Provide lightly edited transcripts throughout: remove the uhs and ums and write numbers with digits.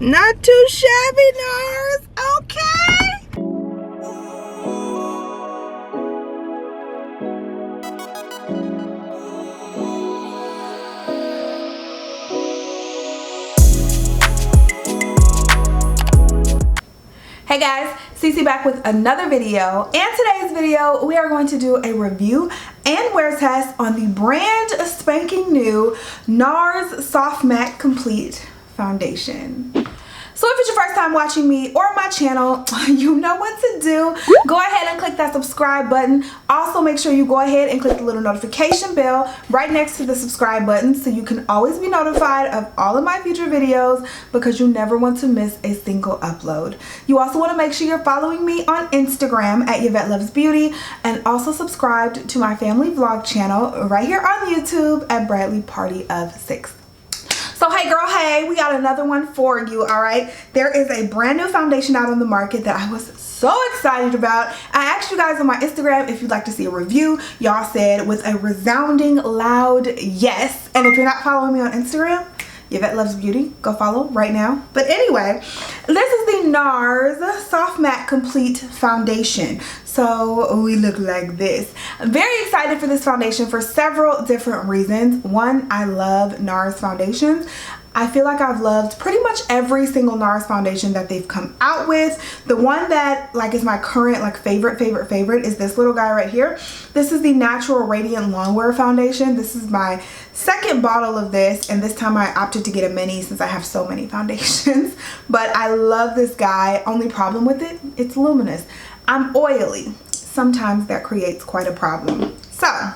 Not too shabby, NARS. Okay. Hey guys, Cece back with another video. In today's video, we are going to do a review and wear test on the brand spanking new NARS Soft Matte Complete Foundation. So if it's your first time watching me or my channel, you know what to do. Go ahead and click that subscribe button. Also make sure you go ahead and click the little notification bell right next to the subscribe button so you can always be notified of all of my future videos because you never want to miss a single upload. You also want to make sure you're following me on Instagram at Yvette Loves Beauty and also subscribed to my family vlog channel right here on YouTube at Bradley Party of 6. So hey girl, hey, we got another one for you, all right? There is a brand new foundation out on the market that I was so excited about. I asked you guys on my Instagram if you'd like to see a review. Y'all said with a resounding loud yes. And if you're not following me on Instagram, Yvette Loves Beauty, go follow right now. But anyway, this is the NARS Soft Matte Complete Foundation. So we look like this. I'm very excited for this foundation for several different reasons. One, I love NARS foundations. I feel like I've loved pretty much every single NARS foundation that they've come out with. The one that like is my current like favorite is this little guy right here. This is the Natural Radiant Longwear Foundation. This is my second bottle of this, and this time I opted to get a mini since I have so many foundations. But I love this guy. Only problem with it, it's luminous. I'm oily. Sometimes that creates quite a problem. So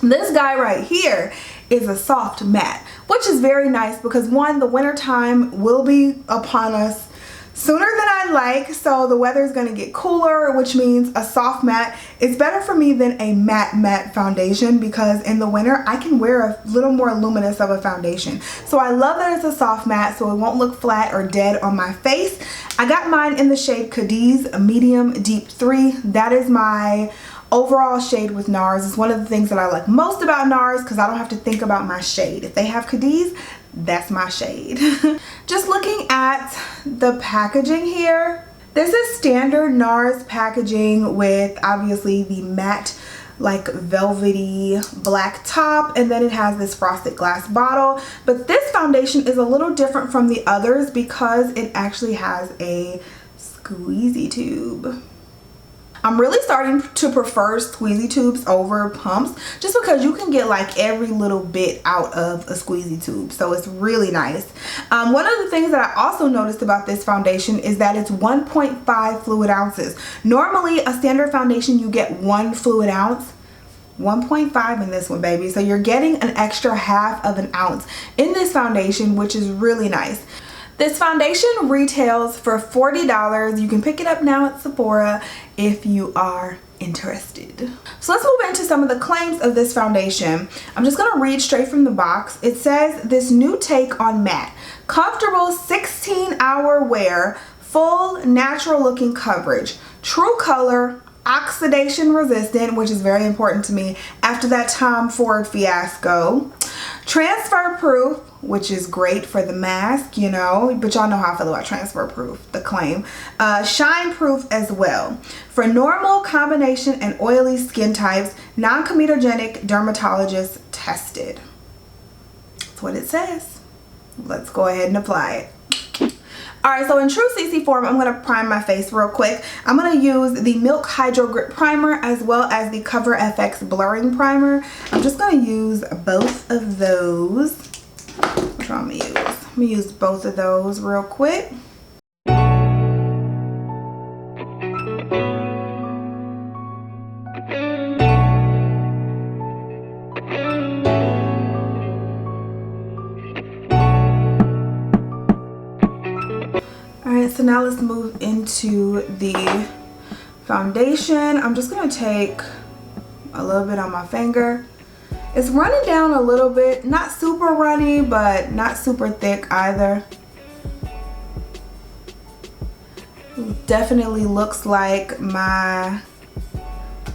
this guy right here is a soft matte, which is very nice because one, the winter time will be upon us sooner than I'd like, so the weather is going to get cooler, which means a soft matte is better for me than a matte foundation because in the winter I can wear a little more luminous of a foundation. So I love that it's a soft matte so it won't look flat or dead on my face. I got mine in the shade Cadiz Medium Deep 3. That is my overall shade with NARS. It's one of the things that I like most about NARS because I don't have to think about my shade. If they have Cadiz, that's my shade. Just looking at the packaging here, this is standard NARS packaging with obviously the matte like velvety black top, and then it has this frosted glass bottle. But this foundation is a little different from the others because it actually has a squeezy tube. I'm really starting to prefer squeezy tubes over pumps just because you can get like every little bit out of a squeezy tube, so it's really nice. One of the things that I also noticed about this foundation is that it's 1.5 fluid ounces. Normally a standard foundation you get 1 fluid ounce. 1.5 in this one, baby, so you're getting an extra half of an ounce in this foundation, which is really nice. This foundation retails for $40. You can pick it up now at Sephora if you are interested. So let's move into some of the claims of this foundation. I'm just going to read straight from the box. It says, this new take on matte, comfortable 16-hour wear, full natural looking coverage, true color, oxidation resistant, which is very important to me after that Tom Ford fiasco, transfer proof, which is great for the mask, you know, but y'all know how I feel about transfer proof, the claim. Shine proof as well. For normal, combination, and oily skin types, non-comedogenic, dermatologist tested. That's what it says. Let's go ahead and apply it. Alright, so in true CC form, I'm going to prime my face real quick. I'm going to use the Milk Hydro Grip Primer as well as the CoverFX Blurring Primer. I'm just going to use both of those. Which one I'm going to use? I'm going to use both of those real quick. Alright, so now let's move into the foundation. I'm just going to take a little bit on my finger. It's running down a little bit, not super runny, but not super thick either. Definitely looks like my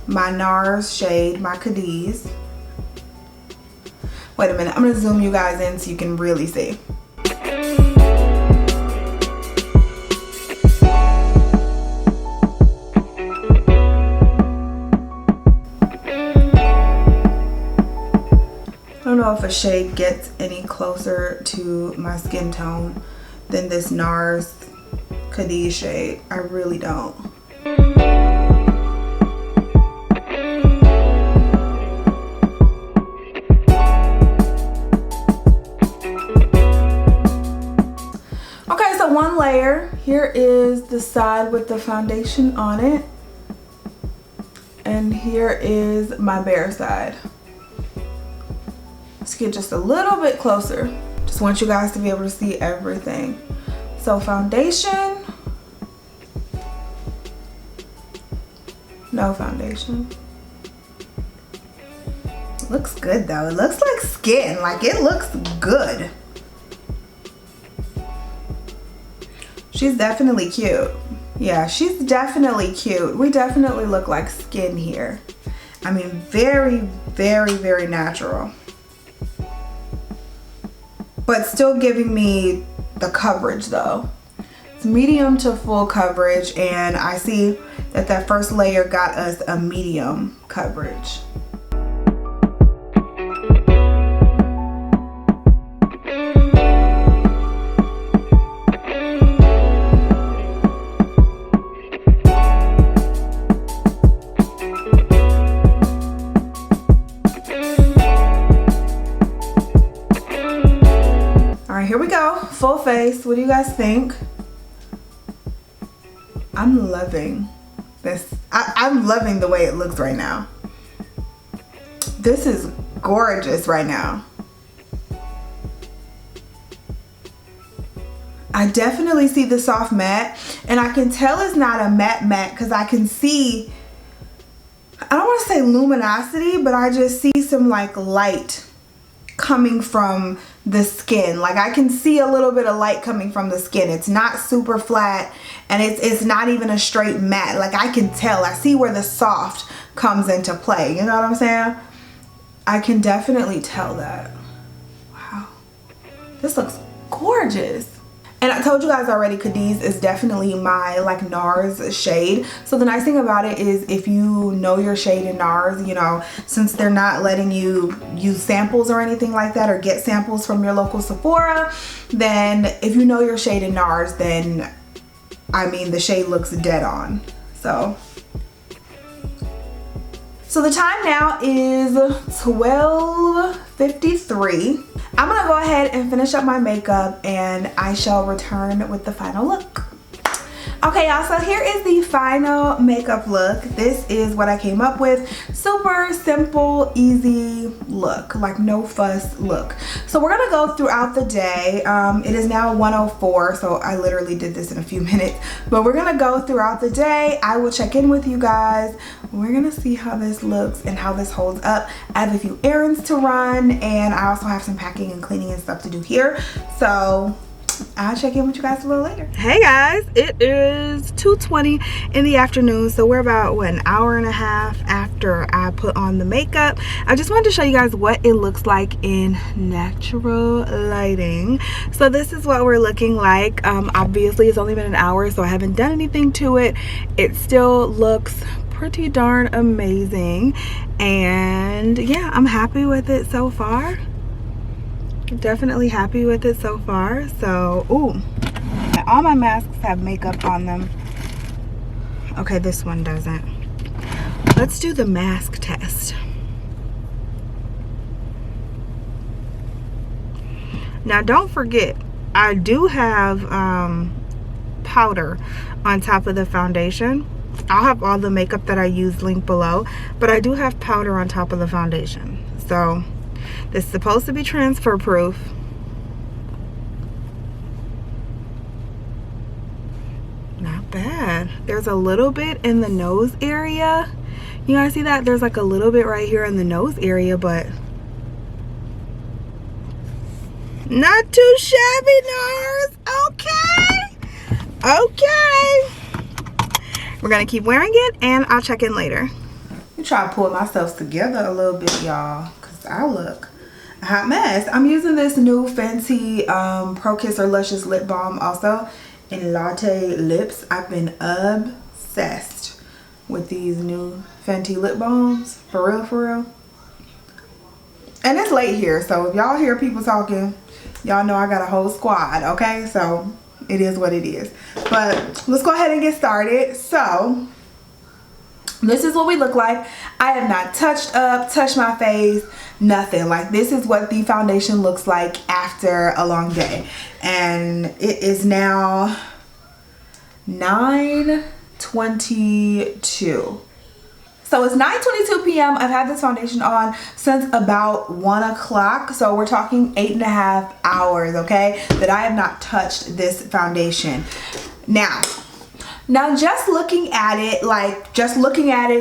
NARS shade, my Cadiz. Wait a minute, I'm gonna zoom you guys in so you can really see. know if a shade gets any closer to my skin tone than this NARS Cadiz shade. I really don't. Okay, so one layer. Here is the side with the foundation on it. And here is my bare side. Let's get just a little bit closer. Just want you guys to be able to see everything. So foundation. No foundation. Looks good though. It looks like skin. Like it looks good. She's definitely cute. Yeah, she's definitely cute. We definitely look like skin here. I mean, very, very, very natural. But still giving me the coverage though. It's medium to full coverage, and I see that that first layer got us a medium coverage. Here we go, full face. What do you guys think? I'm loving this. I'm loving the way it looks right now. This is gorgeous right now. I definitely see the soft matte, and I can tell it's not a matte because I can see, I don't want to say luminosity, but I just see some like light coming from the skin. Like I can see a little bit of light coming from the skin. It's not super flat, and it's not even a straight matte. Like I can tell, I see where the soft comes into play. You know what I'm saying? I can definitely tell that. Wow, this looks gorgeous. And I told you guys already, Cadiz is definitely my like NARS shade. So the nice thing about it is if you know your shade in NARS, you know, since they're not letting you use samples or anything like that or get samples from your local Sephora, then if you know your shade in NARS, then I mean the shade looks dead on. So the time now is 12:53. I'm gonna go ahead and finish up my makeup, and I shall return with the final look. Okay, y'all, so here is the final makeup look. This is what I came up with. Super simple, easy look, like no fuss look. So we're gonna go throughout the day. It is now 1:04, so I literally did this in a few minutes, but we're gonna go throughout the day. I will check in with you guys. We're gonna see how this looks and how this holds up. I have a few errands to run, and I also have some packing and cleaning and stuff to do here. So I'll check in with you guys a little later. Hey guys, it is 2:20 in the afternoon, so we're about what, an hour and a half after I put on the makeup. I just wanted to show you guys what it looks like in natural lighting. So this is what we're looking like. Obviously it's only been an hour, so I haven't done anything to it. It still looks pretty darn amazing, and yeah, I'm happy with it so far. Definitely happy with it so far. So, ooh, all my masks have makeup on them. Okay, this one doesn't. Let's do the mask test. Now, don't forget, I do have powder on top of the foundation. I'll have all the makeup that I use linked below, but I do have powder on top of the foundation. So this is supposed to be transfer proof. Not bad. There's a little bit in the nose area. You guys see that? There's like a little bit right here in the nose area, but not too shabby, NARS. Okay. Okay. We're gonna keep wearing it, and I'll check in later. Let me try to pull myself together a little bit, y'all, because I look a hot mess. I'm using this new Fenty Pro Kisser Luscious Lip Balm also in Latte Lips. I've been obsessed with these new Fenty lip balms. For real, for real. And it's late here, so if y'all hear people talking, y'all know I got a whole squad, okay? So it is what it is. But let's go ahead and get started. So this is what we look like. I have not touched my face, nothing. Like, this is what the foundation looks like after a long day. And it is now 9:22. So it's 9:22 p.m. I've had this foundation on since about 1 o'clock. So we're talking 8.5 hours, okay, that I have not touched this foundation. Now just looking at it,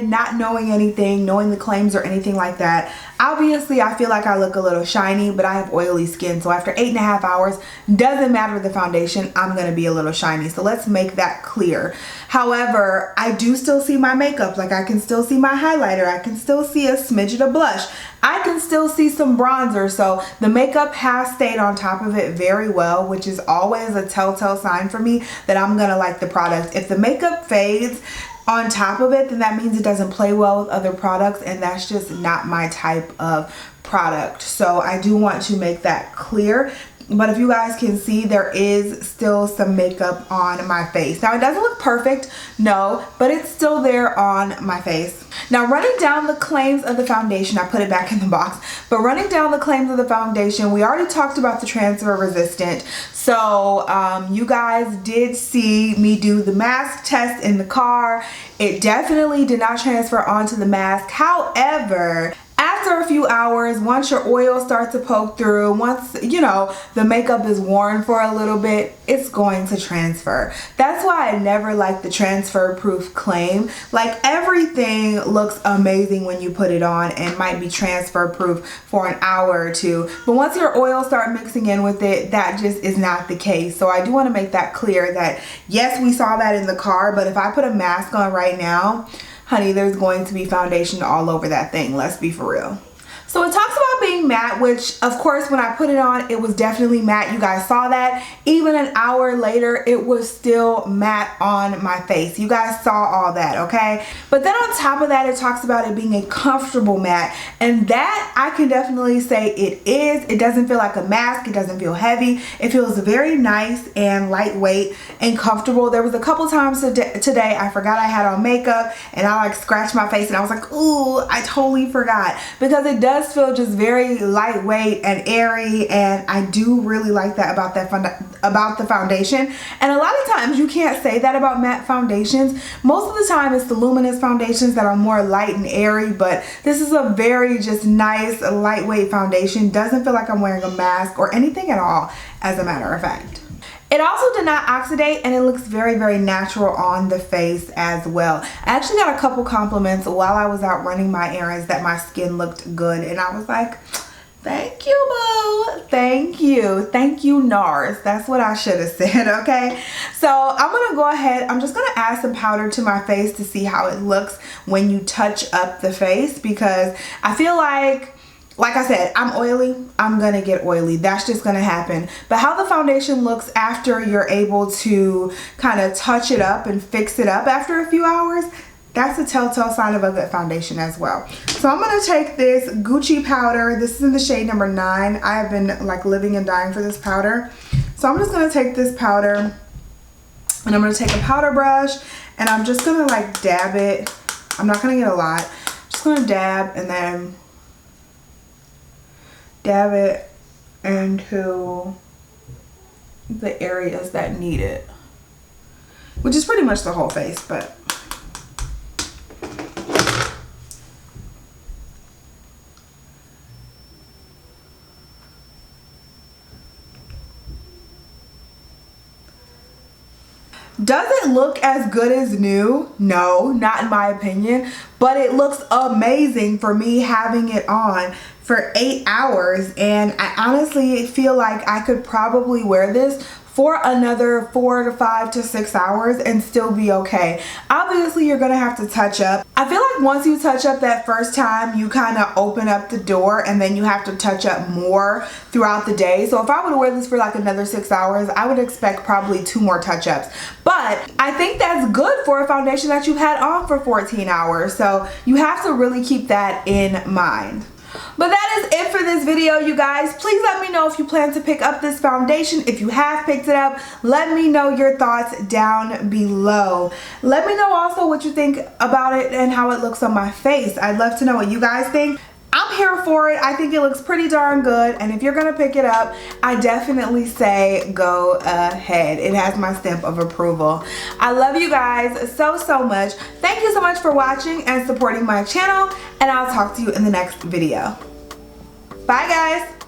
not knowing anything, knowing the claims or anything like that, obviously I feel like I look a little shiny, but I have oily skin. So after 8.5 hours, doesn't matter the foundation, I'm gonna be a little shiny. So let's make that clear. However, I do still see my makeup. Like, I can still see my highlighter. I can still see a smidget of blush. I can still see some bronzer. So the makeup has stayed on top of it very well, which is always a telltale sign for me that I'm gonna like the product. If the makeup fades on top of it, then that means it doesn't play well with other products, and that's just not my type of product. So I do want to make that clear. But if you guys can see, there is still some makeup on my face. Now, it doesn't look perfect, no, but it's still there on my face. Now, running down the claims of the foundation, I put it back in the box, but running down the claims of the foundation, we already talked about the transfer resistant. So you guys did see me do the mask test in the car. It definitely did not transfer onto the mask. However, after a few hours, once your oil starts to poke through, once, you know, the makeup is worn for a little bit, it's going to transfer. That's why I never liked the transfer proof claim. Like, everything looks amazing when you put it on and might be transfer proof for an hour or two. But once your oil start mixing in with it, that just is not the case. So I do want to make that clear that yes, we saw that in the car, but if I put a mask on right now, honey, there's going to be foundation all over that thing. Let's be for real. So it talks about being matte, which of course when I put it on, it was definitely matte. You guys saw that. Even an hour later, it was still matte on my face. You guys saw all that, okay? But then on top of that, it talks about it being a comfortable matte, and that I can definitely say it is. It doesn't feel like a mask. It doesn't feel heavy. It feels very nice and lightweight and comfortable. There was a couple times today I forgot I had on makeup, and I like scratched my face and I was like, ooh, I totally forgot, because it does feel just very lightweight and airy, and I do really like that about the foundation. And a lot of times you can't say that about matte foundations. Most of the time it's the luminous foundations that are more light and airy, but this is a very just nice lightweight foundation. Doesn't feel like I'm wearing a mask or anything at all, as a matter of fact. It also did not oxidate, and it looks very, very natural on the face as well. I actually got a couple compliments while I was out running my errands that my skin looked good, and I was like, thank you, boo. Thank you. Thank you, NARS. That's what I should have said, okay? So I'm going to go ahead. I'm just going to add some powder to my face to see how it looks when you touch up the face, because I feel like I said, I'm oily, I'm gonna get oily. That's just gonna happen. But how the foundation looks after you're able to kind of touch it up and fix it up after a few hours, that's a telltale sign of a good foundation as well. So I'm gonna take this Gucci powder. This is in the shade number 9. I have been like living and dying for this powder. So I'm just gonna take this powder, and I'm gonna take a powder brush, and I'm just gonna like dab it. I'm not gonna get a lot. Just gonna dab, and then dab it into the areas that need it, which is pretty much the whole face, but does it look as good as new? No, not in my opinion, but it looks amazing for me having it on for 8 hours, and I honestly feel like I could probably wear this for another 4 to 5 to 6 hours and still be okay. Obviously, you're gonna have to touch up. I feel like once you touch up that first time, you kind of open up the door, and then you have to touch up more throughout the day. So if I were to wear this for like another 6 hours, I would expect probably 2 more touch-ups. But I think that's good for a foundation that you've had on for 14 hours. So you have to really keep that in mind. But that is it for this video, you guys. Please let me know if you plan to pick up this foundation. If you have picked it up, let me know your thoughts down below. Let me know also what you think about it and how it looks on my face. I'd love to know what you guys think. I'm here for it. I think it looks pretty darn good, and if you're gonna pick it up, I definitely say go ahead. It has my stamp of approval. I love you guys so much. Thank you so much for watching and supporting my channel, and I'll talk to you in the next video. Bye guys.